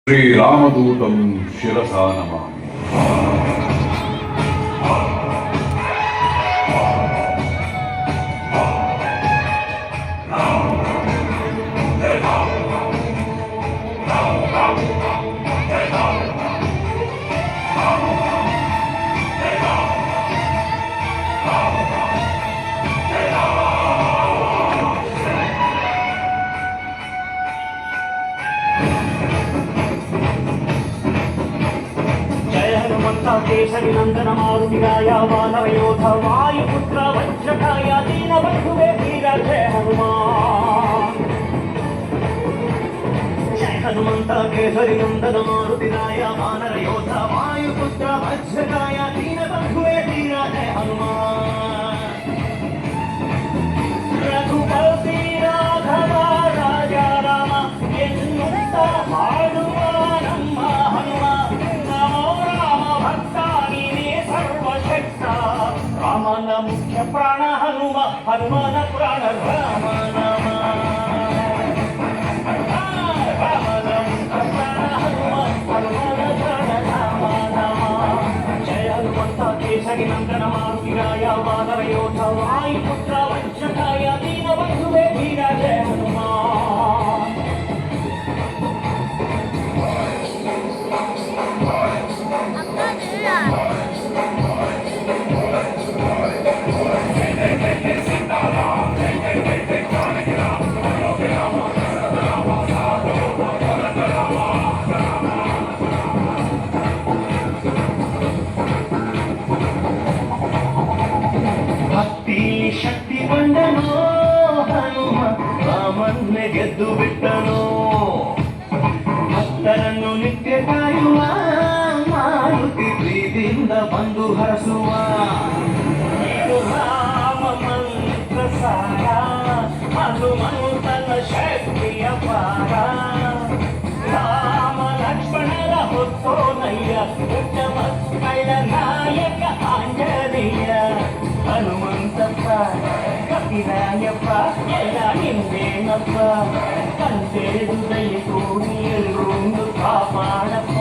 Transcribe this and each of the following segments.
ಶ್ರೀರಾಮದೂತಂ ಶಿರಸಾ ನಮಾಮಿ. ಕೇಸರಿ ನಂದನ ಮಾರುತಿರಾಯ ವಾನರ ಯೋಧ ವಾಯುಪುತ್ರ ವಜ್ರಕಾಯ ದೀನಬಂಧುವೇ ವೀರ ಜಯ ಹನುಮಾನ್. ಜಯ ಹನುಮಂತ ಕೇಸರಿ ನಂದನ ಮಾರುತಿರಾಯ ವಾನರ ಯೋಧ ವಾಯುಪುತ್ರ ವಜ್ರಕಾಯ ದೀನಬಂಧುವೇ ವೀರ ಜಯ ಹನುಮಾನ್. ರಘುಪತಿ ರಾಘವ ರಾಜ ರಾಮ ಎನ್ನುತ್ತ ಹಾಡುವ ನಮ್ಮ ಹನುಮ. ರಾಮನ ಮುಖ್ಯ ಪ್ರಾಣ ಹನುಮ, ಹನುಮನ ಪ್ರಾಣ ರಾಮ ನಾಮ. ರಾಮನ ಮುಖ್ಯ ಪ್ರಾಣ ಹನುಮ, ಹನುಮನ ಪ್ರಾಣ ರಾಮ ನಾಮ. ಜಯ ಹನುಮಂತ ಕೇಸರಿ ನಂದನ ಮಾರುತಿರಾಯ ವಾನರ ಯೋಧ ವಾಯುಪುತ್ರ ವಜ್ರಕಾಯ ದೀನಬಂಧುವೇ ವೀರ ಜಯ ಹನುಮಾನ್. ಶಕ್ತಿ ಬಂದನೋ ಹನುಮ, ರಾಮನ್ನೇ ಗೆದ್ದು ಬಿಟ್ಟನೋ. ಭಕ್ತರನ್ನು ನಿತ್ಯ ಕಾಯುವ ಮಾರುತಿ ಪ್ರೀತಿಯಿಂದ ಬಂದು ಹರಸುವ. ಇದು ರಾಮ ಮಂತ್ರ ಸಾರ, ಹನುಮಂತನ ಶಕ್ತಿಯ ಪಾರ. ರಾಮ ಲಕ್ಷ್ಮಣರ ಹೊತ್ತೋನಯ್ಯ, ಉತ್ತಮ ಕಳ್ಳ ನಾಯಕ ಆಂಜನೇಯ. ಹನುಮಂತಪ್ಪ ಕಪಿರಾಯಪ್ಪ ಎಲ್ಲ ನಿಂದೇನಪ್ಪ, ಕಂತೆರೆದು ದಯ ತೋರಿ ಎಲ್ಲರೂ ಕಾಪಾಡಪ್ಪ.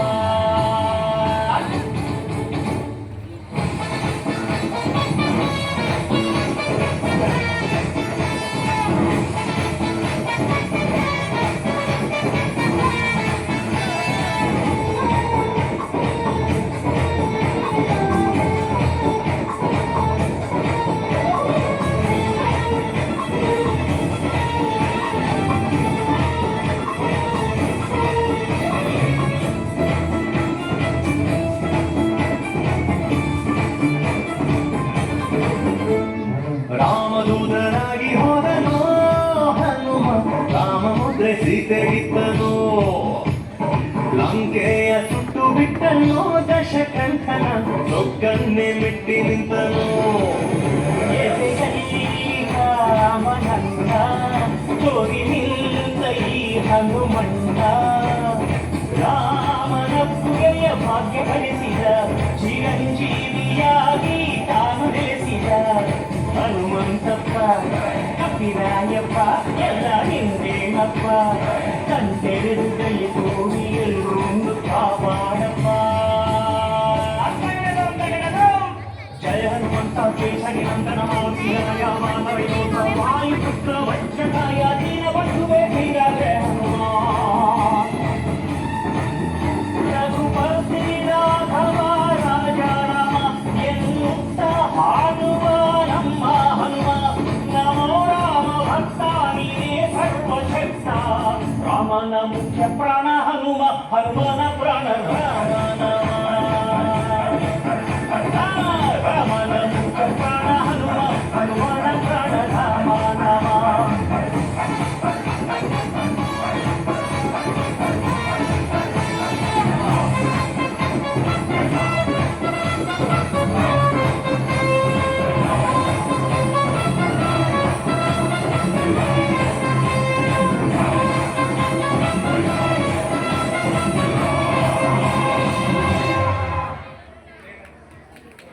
ರಾಮದೂತನಾಗಿ ಹೋದನೋ ಹನುಮ, ರಾಮ ಮುದ್ರೆ ಸೀತೆಗಿತ್ತನೋ. ಲಂಕೆಯ ಸುಟ್ಟು ಬಿಟ್ಟನೋ ದಶಕಂಠನ, ಸೊಕ್ಕನ್ನೇ ಮೆಟ್ಟಿ ನಿಂತನೋ. ರಾಮನಂದ ಜೋರಿ ನಿಂತ ಈ ಹನುಮಂತ. ರಾಮನ ಪುಗೆಯ ಭಾಗ್ಯ ಗಳಿಸಿದ, ಚಿರಂಜೀವಿಯಾಗಿ ತಾನು ನೆಲೆಸಿದ. ಹನುಮಂತಪ್ಪ ಕಪಿರಾಯಪ್ಪ ಎಲ್ಲ ನಿಂದೇನಪ್ಪ, ಕಂತೆರೆದು ದಯ ತೋರಿ ಎಲ್ಲರೂ ಕಾಪಾಡಪ್ಪ. ಜಯ ಹನುಮಂತ ಕೇಸರಿ ನಂದನ ಮಾರುತಿರಾಯ ವಾನರ ಯೋಧ ವಾಯುಪುತ್ರ ವಜ್ರಕಾಯ ದೀನಬಂಧುವೇ ವೀರ ಜಯ ಹನುಮಾನ್. ರಘುಪತಿ ರಾಘವ ರಾಜ ರಾಮ ಎನ್ನುತ್ತ ಹಾಡುವ ನಮ್ಮ ಹನುಮ. ನಮೋ ರಾಮ ಭಕ್ತ ನೀನೇ ಸರ್ವಶಕ್ತ. ರಾಮನ ಮುಖ್ಯ ಪ್ರಾಣ ಹನುಮ, ಹನುಮನ ಪ್ರಾಣ ರಾಮ.